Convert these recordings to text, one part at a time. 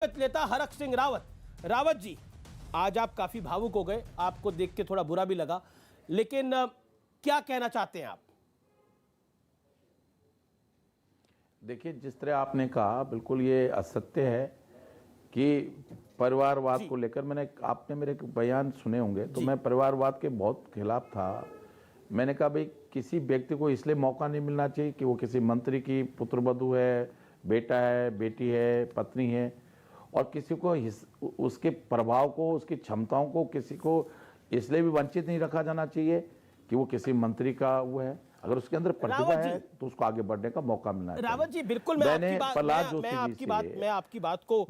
लेता हरक सिंह रावत। रावत जी, आज आप काफी भावुक हो गए, आपको देख के थोड़ा बुरा भी लगा, लेकिन क्या कहना चाहते हैं आप? देखिए, जिस तरह आपने कहा बिल्कुल ये असत्य है कि परिवारवाद को लेकर आपने मेरे बयान सुने होंगे, तो मैं परिवारवाद के बहुत खिलाफ था। मैंने कहा भाई किसी व्यक्ति को इसलिए मौका नहीं मिलना चाहिए कि वो किसी मंत्री की पुत्रवधू है, बेटा है, बेटी है, पत्नी है, और किसी को उसके प्रभाव को, उसकी क्षमताओं को किसी को इसलिए भी वंचित नहीं रखा जाना चाहिए कि वो किसी मंत्री का वो है। अगर उसके अंदर प्रतिभा है तो उसको आगे बढ़ने का मौका मिलना चाहिए। रावत जी, बिल्कुल मैं आपकी बात को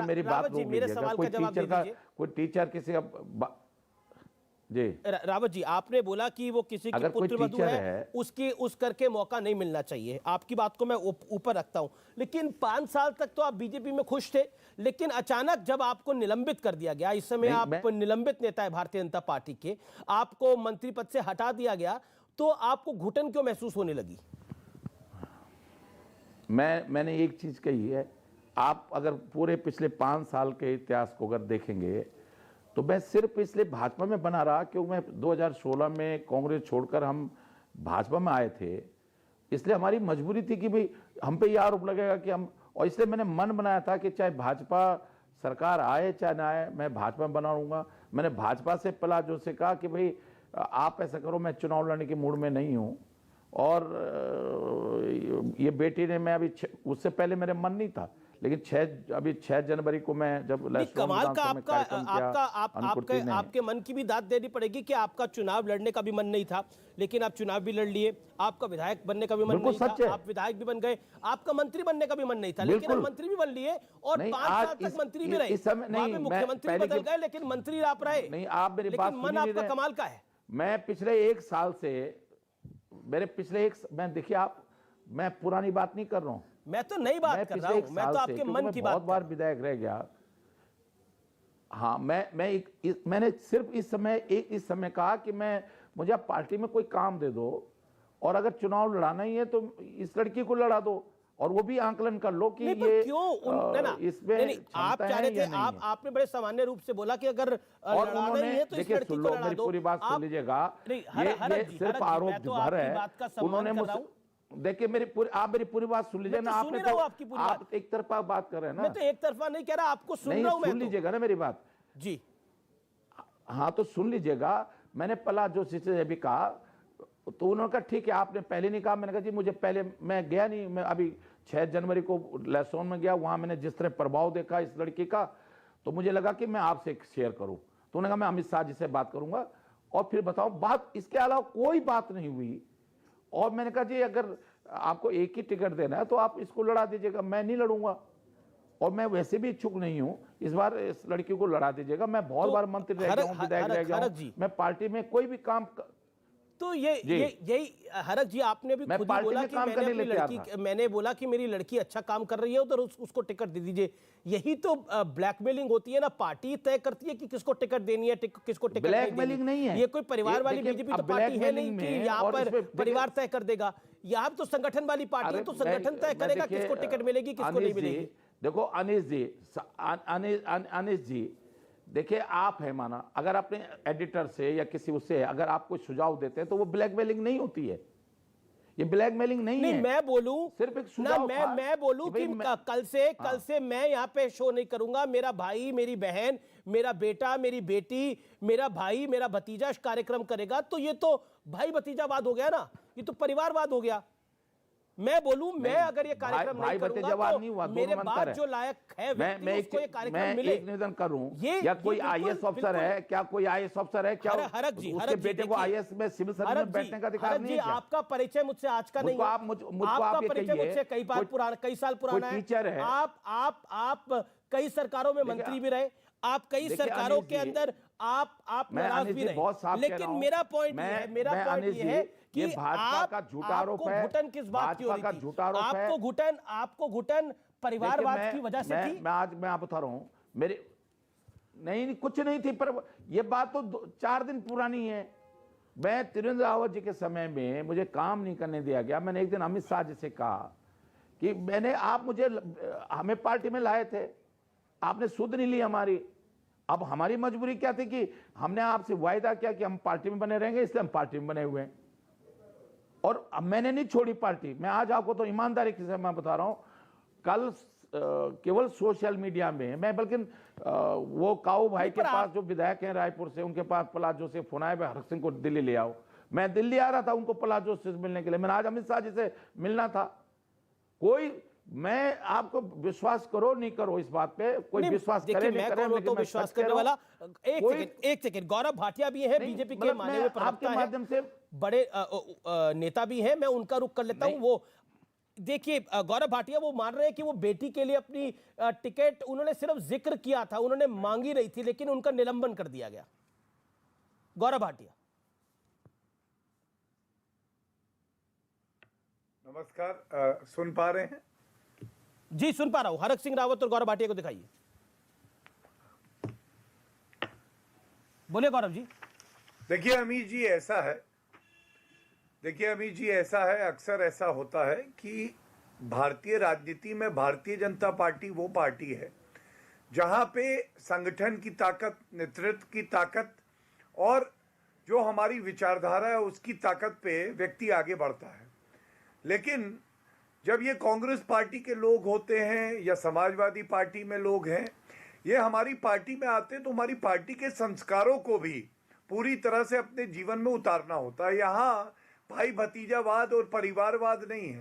मेरी बात रोक लीजिएगा। कोई टीचर किसी जी रावत जी, आपने बोला कि वो किसी की पुत्रवधू है, उस करके मौका नहीं मिलना चाहिए। आपकी बात को मैं ऊपर रखता हूं, लेकिन 5 साल तक तो आप बीजेपी में खुश थे, लेकिन अचानक जब आपको निलंबित कर दिया गया, इस समय आप निलंबित नेता है भारतीय जनता पार्टी के, आपको मंत्री पद से हटा दिया गया, तो आपको घुटन क्यों महसूस होने लगी? मैंने एक चीज कही है, आप अगर पूरे पिछले 5 साल के इतिहास को अगर देखेंगे तो मैं सिर्फ इसलिए भाजपा में बना रहा क्योंकि मैं 2016 में कांग्रेस छोड़कर हम भाजपा में आए थे, इसलिए हमारी मजबूरी थी कि भाई हम पे ये आरोप लगेगा कि हम, और इसलिए मैंने मन बनाया था कि चाहे भाजपा सरकार आए चाहे ना आए, मैं भाजपा में बना रहूंगा। मैंने भाजपा से पलाजो से कहा कि भाई आप ऐसा करो, मैं चुनाव लड़ने के मूड में नहीं हूँ, और ये बेटी ने, मैं अभी उससे पहले मेरे मन नहीं था, लेकिन अभी 6 जनवरी को मैं जब कमाल का आपके मन की भी दाद देनी पड़ेगी कि आपका चुनाव लड़ने का भी मन नहीं था, लेकिन आप चुनाव भी लड़ लिए, आपका विधायक बनने का भी मन नहीं था, आप विधायक भी बन गए, आपका मंत्री बनने का भी मन नहीं था, लेकिन आप मंत्री भी बन लिए और 5 साल तक मंत्री भी रहे। मुख्यमंत्री बदल गए लेकिन मंत्री आप रहे। नहीं, आप मेरी बात मन आपका कमाल का है। मैं पिछले 1 साल से, मैं देखिए, मैं पुरानी बात नहीं कर रहा हूं, मैं तो नई बात कर रहा हूं, मैं तो आपके मन की बात। बहुत बार विधायक रह गया। हाँ, मैंने सिर्फ इस समय कहा कि मुझे आप पार्टी में कोई काम दे दो, और अगर चुनाव लड़ाना ही है तो इस लड़की को लड़ा दो, और वो भी आंकलन कर लो कि ये क्यों इसमें आप चाह रहे थे। आपने बड़े सामान्य रूप से बोला कि अगर लड़ाना ही है तो इस लड़की को लड़ा दो। पूरी बात सुन लीजिएगा, ये सिर्फ आरोप भर है। उन्होंने देखिए, आप मेरी पूरी बात सुन लीजिए ना। आपने तो आप एक तरफा बात कर रहे हैं ना। मैं तो एक तरफा नहीं कह रहा, आपको सुन रहा हूं मैं। सुन लीजिएगा ना मेरी बात जी। हाँ, तो सुन लीजिएगा। मैंने पला जोशी से भी कहा, तो उन्होंने कहा ठीक है, आपने पहले नहीं कहा। मैंने कहा जी मुझे पहले, मैं गया नहीं, मैं अभी 6 जनवरी को लहसुन में गया, वहां मैंने जिस तरह प्रभाव देखा इस लड़की का, तो मुझे लगा कि मैं आपसे शेयर करूं। तो उन्होंने कहा मैं अमित शाह जी से बात करूंगा और फिर बताओ बात। इसके अलावा कोई बात नहीं हुई। और मैंने कहा जी अगर आपको एक ही टिकट देना है तो आप इसको लड़ा दीजिएगा, मैं नहीं लड़ूंगा, और मैं वैसे भी इच्छुक नहीं हूं। इस बार इस लड़की को लड़ा दीजिएगा। मैं बहुत बार मंत्री रह गया हूं, विधायक रह गया हूं, मैं पार्टी में कोई भी काम तो यही हरक जी, आपने भी खुद ही बोला कि मैंने बोला कि मेरी लड़की अच्छा काम कर रही है तो उसको टिकट दे दीजिए। यही तो ब्लैकमेलिंग होती है ना, पार्टी तय करती है कि किसको टिकट देनी है, किसको टिकट ब्लैकमेलिंग नहीं है। ये कोई परिवार वाली बीजेपी तो पार्टी है नहीं कि यहाँ पर परिवार तय कर देगा। यहाँ तो संगठन वाली पार्टी है, तो संगठन तय करेगा किसको टिकट मिलेगी, किसको नहीं मिलेगी। देखो अनिश जी, देखिए आप है माना, अगर अपने एडिटर से या किसी उससे अगर आप कोई सुझाव देते हैं तो वो ब्लैकमेलिंग नहीं होती है। ये ब्लैकमेलिंग नहीं है। मैं बोलूं सिर्फ एक सुझाव, मैं बोलूं कि कल से मैं यहां पे शो नहीं करूंगा। मेरा भाई, मेरी बहन, मेरा बेटा, मेरी बेटी, मेरा भाई, मेरा भतीजा कार्यक्रम करेगा, तो ये तो भाई भतीजावाद हो गया ना, ये तो परिवारवाद हो गया। मैं बोलूं, मैं अगर ये कार्यक्रम नहीं करूंगा तो मेरे बाद जो लायक है मैं उसको ये कार्यक्रम मिले। एक निवेदन करूं, या कोई आईएएस अफसर है क्या, कोई आईएएस अफसर है क्या, उसके बेटे को आईएएस में सिविल सर्विस में बैठने का अधिकार नहीं है क्या? आपका परिचय मुझसे आज का नहीं है, आपका परिचय मुझसे कई साल पुराना है। टीचर है आप कई सरकारों में मंत्री भी रहे, आप कई सरकारों के अंदर आप नाराज भी रहे, लेकिन मेरा पॉइंट ये है कि भाजपा का झूठा आरोप है। घुटन किस बात की हो रही थी? आपको घुटन परिवारवाद की वजह से थी। मैं आप बता रहा हूं, मेरे नहीं कुछ नहीं थी, पर यह बात तो 4 दिन पुरानी है। मैं त्रिवेंद्र रावत जी के समय में मुझे काम नहीं करने दिया गया। मैंने एक दिन अमित शाह जी से कहा कि मैंने आप मुझे हमें पार्टी में लाए थे, आपने सुध नहीं ली हमारी। अब हमारी मजबूरी क्या थी कि हमने आपसे वायदा किया कि हम पार्टी में बने रहेंगे, इसलिए हम पार्टी में बने हुए हैं। और अब मैंने नहीं छोड़ी पार्टी। मैं आज आपको तो ईमानदारी से मैं बता रहा हूं, कल केवल सोशल मीडिया में मैं, बल्कि वो काऊ भाई के पास जो विधायक हैं रायपुर से, उनके पास प्रहलाद जोशी फोन आया, भाई हरक सिंह को दिल्ली ले आओ। मैं दिल्ली आ रहा था उनको प्रहलाद जोशी से मिलने के लिए, मैंने आज अमित शाह जी से मिलना था। कोई, मैं आपको विश्वास करो नहीं करो इस बात पे, कोई विश्वास करे नहीं करे, लेकिन तो विश्वास करने वाला। एक सेकंड, गौरव भाटिया भी है बीजेपी के माने हुए प्रवक्ता हैं, माध्यम से बड़े नेता भी हैं, मैं उनका रुख कर लेता हूं। वो देखिए, गौरव भाटिया वो मान रहे हैं कि वो बेटी के लिए अपनी टिकट उन्होंने सिर्फ जिक्र किया था, उन्होंने मांगी रही थी, लेकिन उनका निलंबन कर दिया गया। गौरव भाटिया, नमस्कार, सुन पा रहे हैं? जी सुन पा रहा हूं। हरक सिंह रावत और गौरव भाटिया को दिखाइए, बोले गौरव जी। देखिए अमीर जी, ऐसा है, अक्सर ऐसा होता है कि भारतीय राजनीति में भारतीय जनता पार्टी वो पार्टी है जहां पे संगठन की ताकत, नेतृत्व की ताकत और जो हमारी विचारधारा है उसकी ताकत पे व्यक्ति आगे बढ़ता है। लेकिन जब ये कांग्रेस पार्टी के लोग होते हैं या समाजवादी पार्टी में लोग हैं, ये हमारी पार्टी में आते हैं तो हमारी पार्टी के संस्कारों को भी पूरी तरह से अपने जीवन में उतारना होता है। यहाँ भाई भतीजावाद और परिवारवाद नहीं है।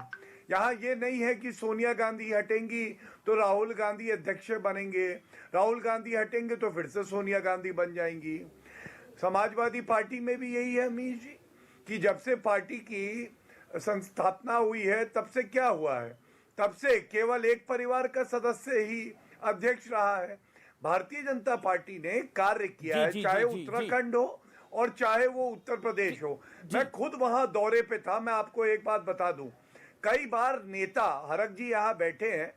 यहाँ ये नहीं है कि सोनिया गांधी हटेंगी तो राहुल गांधी अध्यक्ष बनेंगे, राहुल गांधी हटेंगे तो फिर से सोनिया गांधी बन जाएंगी। समाजवादी पार्टी में भी यही है अमीर जी, कि जब से पार्टी की संस्थापना हुई है तब से क्या हुआ है, तब से केवल एक परिवार का सदस्य ही अध्यक्ष रहा है। भारतीय जनता पार्टी ने कार्य किया है, चाहे उत्तराखंड हो और चाहे वो उत्तर प्रदेश हो। मैं खुद वहां दौरे पे था। मैं आपको एक बात बता दूं, कई बार नेता, हरक जी यहाँ बैठे हैं,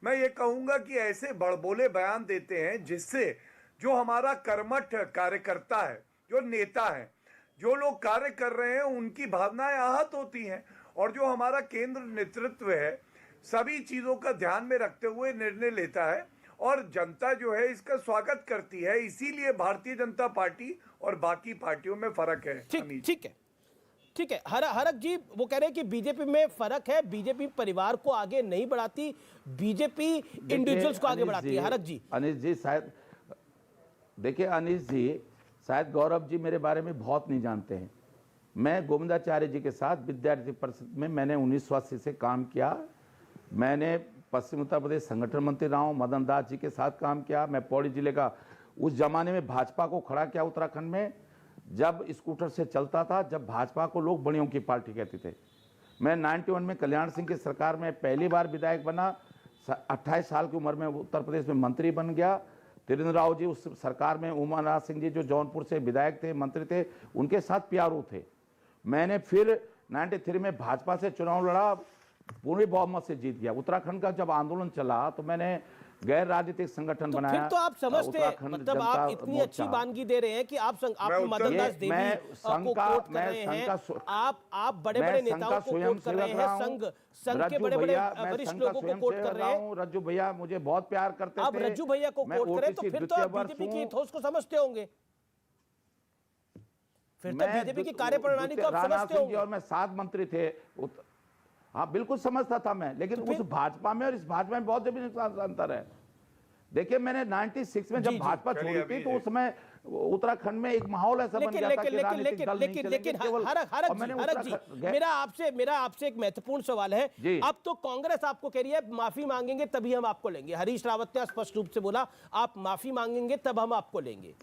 मैं ये कहूंगा कि ऐसे बड़बोले बयान देते हैं जिससे जो हमारा कर्मठ कार्यकर्ता है, जो नेता है, जो लोग कार्य कर रहे हैं, उनकी भावनाएं आहत होती हैं। और जो हमारा केंद्र नेतृत्व है सभी चीजों का ध्यान में रखते हुए निर्णय लेता है और जनता जो है इसका स्वागत करती है। इसीलिए भारतीय जनता पार्टी और बाकी पार्टियों में फर्क है। ठीक है। हरक जी वो कह रहे हैं कि बीजेपी में फर्क है, बीजेपी परिवार को आगे नहीं बढ़ाती, बीजेपी इंडिविजुअल्स को आगे बढ़ाती है। हरक जी, अनिश जी, शायद देखिए अनिश जी, शायद गौरव जी मेरे बारे में बहुत नहीं जानते हैं। मैं गोविंदाचार्य जी के साथ विद्यार्थी परिषद में मैंने 1980 से काम किया। मैंने पश्चिम उत्तर प्रदेश संगठन मंत्री रहा हूँ, मदन दास जी के साथ काम किया। मैं पौड़ी जिले का उस जमाने में भाजपा को खड़ा किया उत्तराखंड में, जब स्कूटर से चलता था, जब भाजपा को लोग बड़ियों की पार्टी कहते थे। मैं 91 में कल्याण सिंह की सरकार में पहली बार विधायक बना, 28 साल की उम्र में उत्तर प्रदेश में मंत्री बन गया। त्रिवेंद्र राव जी उस सरकार में, उमानाथ सिंह जी जो जौनपुर से विधायक थे, मंत्री थे, उनके साथ प्यारू थे। मैंने फिर 93 में भाजपा से चुनाव लड़ा, पूरी बहुमत से जीत गया। उत्तराखंड का जब आंदोलन चला तो मैंने गैर राजनीतिक संगठन बनाया। फिर तो आप समझते हैं, मतलब आप इतनी अच्छी वानगी दे रहे हैं कि आप मदन दास देवी को कोट कर रहे हैं, आप बड़े-बड़े नेताओं को कोट कर रहे हैं, संघ के बड़े-बड़े वरिष्ठ लोगों को कोट कर रहे हैं। रज्जू भैया मुझे बहुत प्यार करते थे। आप रज्जू भैया को कोट करें तो फिर तो आप बीजेपी की इथोस को समझते होंगे, फिर तो बीजेपी की कार्यप्रणाली को आप समझते होंगे। और मैं 7 मंत्री थे, हाँ बिल्कुल समझता था मैं, लेकिन उस भाजपा में और इस भाजपा में बहुत जबरदस्त अंतर है। देखिए मैंने 96 में जब भाजपा छोड़ी थी तो उस समय उत्तराखंड में एक माहौल ऐसा बन गया था कि राजनीतिक दल नहीं चलेंगे। मेरा आपसे एक महत्वपूर्ण सवाल है। अब तो कांग्रेस आपको कह रही है माफी मांगेंगे तभी हम आपको लेंगे। हरीश रावत ने स्पष्ट रूप से बोला आप माफी मांगेंगे तब हम आपको लेंगे।